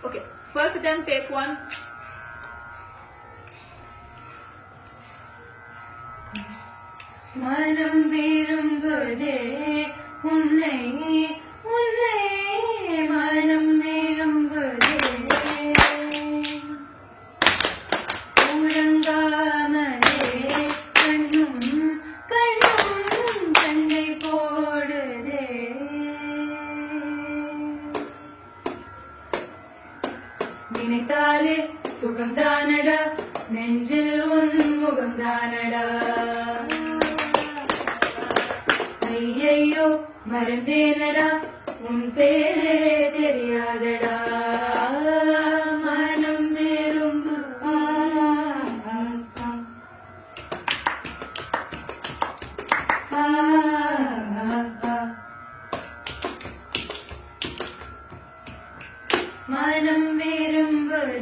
Okay, first attempt, take one. மனம் விரும்புதே உன்னை உன்னை மனம் விரும்புதே உறங்காமலே கண்ணும் கண்ணும் சண்டை போடுதே நினைத்தாலே சுகம்தானடா நெஞ்சில் உன் முகம்தானடா ஐயையோ மறந்தேனடா உன் பேரே தெரியாதடா மனம் விரும்பு மனம் விரும்புதே